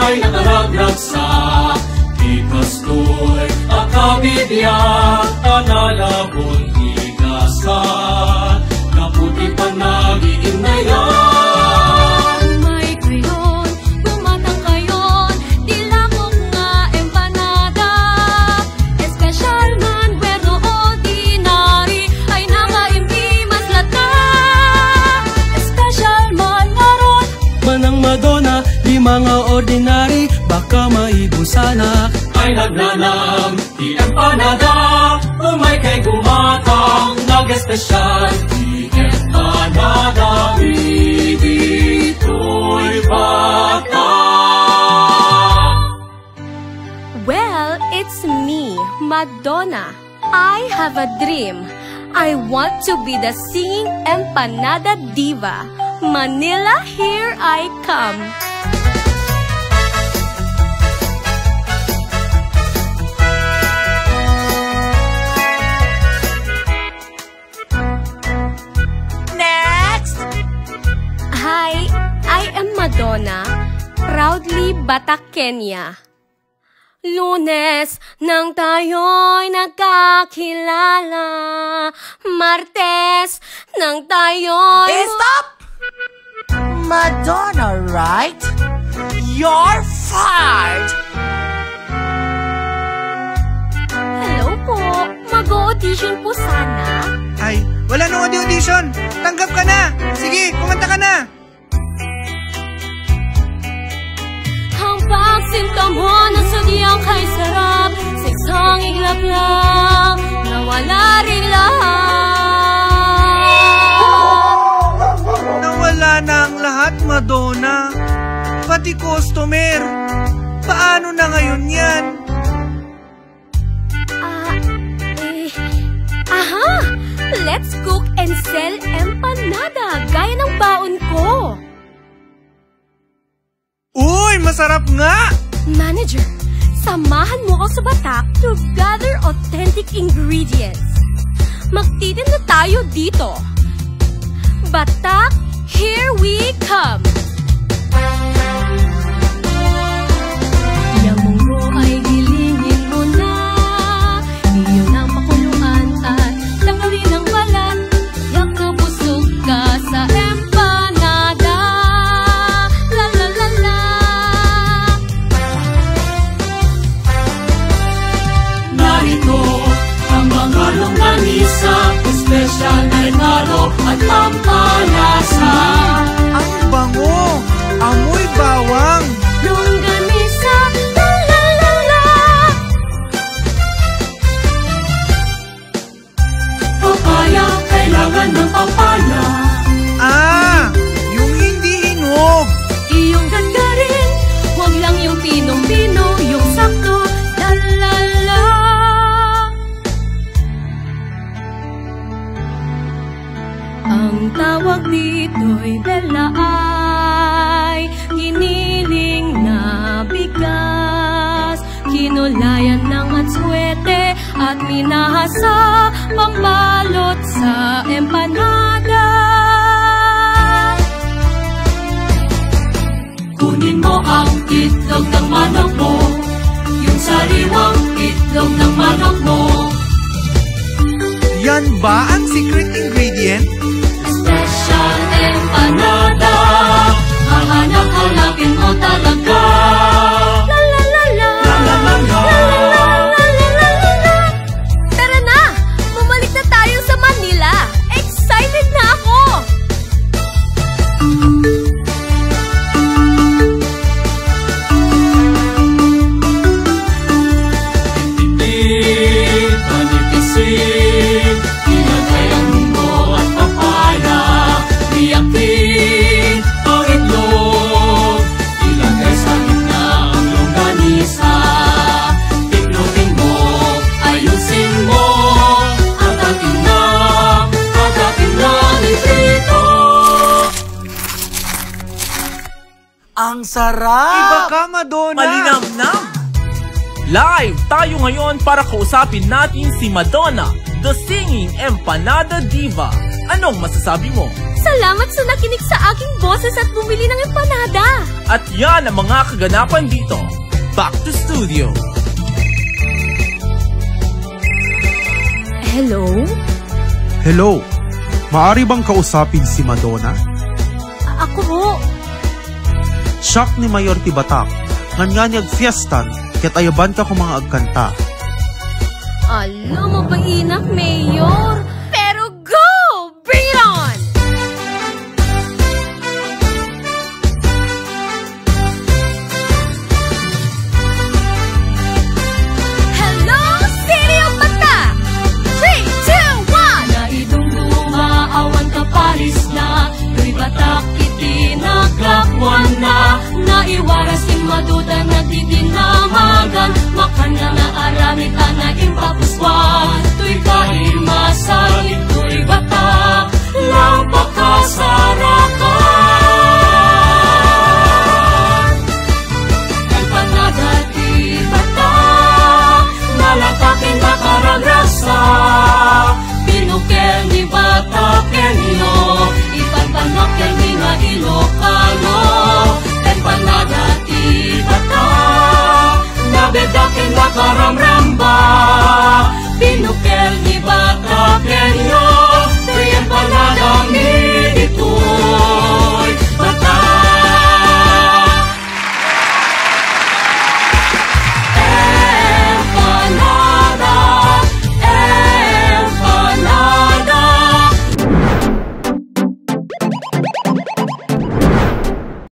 ay nakaragdag sa ikastoy akabidyan, analabon tigasan, kaputi pa nag-iindayan. Umay kayon, gumatang kayon, dilakok nga empanada. Espesyal man, pero ordinary, ay nakaimpimas lata. Espesyal man ngaron, Manang Madonna, di mga ordinary, baka maibusanak. Ay nagnanam, di empanada, umay kay gumatang, nag-espesyal, di empanada, ibito'y bata. well, it's me, Madonna. I have a dream. I want to be the singing empanada diva. Manila, here I come. Next! Hi, I am Madonna, proudly Batakenya. Lunes nang tayo'y nagkakilala, Martes nang tayo'y... Stop! Madonna, right? You're fired! Hello po, mag-audition po sana. Ay, wala nang audition. Tanggap ka na. Sige, kumanta ka na. Ang pagsinta mo na sadyang kay sarap, sa isang iglap lang, nawala rin lahat. Nawala na ang lahat, Madonna. Pati customer. Paano na ngayon yan? Aha! Let's cook and sell empanada, gaya ng baon ko. Uy, masarap nga! Manager, samahan mo ako sa Batak to gather authentic ingredients. Magtitinda tayo dito. Batak, here we come! Yang munggo ay gilingin mo na, iyon ang pakuluan at tanggalin ang balat. Yak na busog ka sa empanada. La la la la. Narito ang mga longganisa, espesyal na regalo at pampalasa. Ang bango! Amoy bawang! Longganisa, la la la la. Papaya, kailangan ng papaya. Ah! Yung hindi hinog! Iyong gagarin, huwag lang yung pinong-pino, yung sakto, la la la. Ang tawag dito'y bella ay giniling na bigas, kinulayan ng atswete at minahasa, pambalot sa empanada. Kunin mo ang itlog ng manok mo, yung sariwang itlog ng manok mo. Yan ba ang secret ingredient? Special empanada, hahanap-hanapin mo talaga. La la la la. La la la la. Tara na! Bumalik na tayo sa Manila! Excited na ako! Tipid, panipisid, ilagay ang munggo at papaya. Iyakin ang itlog, ilagay sa gitna ang longganisa. Tiklopin mo, ayusin mo, agatin lang ito. Ang sarap! Iba ka, Madonna! Malinamnam! Live tayo ngayon para kausapin natin si Madonna, the singing empanada diva. Anong masasabi mo? Sa Salamat sa nakinig sa aking boses at bumili ng empanada. At yan ang mga kaganapan dito. Back to studio. Hello? Hello, maari bang kausapin si Madonna? Ako ho. Siyak ni Mayor Tibatak, nganyanyag fiestan, ket ayaban ka kung mga agkanta. Alam mo ba inak, Mayor? Pero go! Bring it on! Hello, City of Bata! 3, 2, 1! Naidungdung maawan ka Paris na, Luy Batak itinagakwan na, naiwaras yung maduda na didinamagan, makanang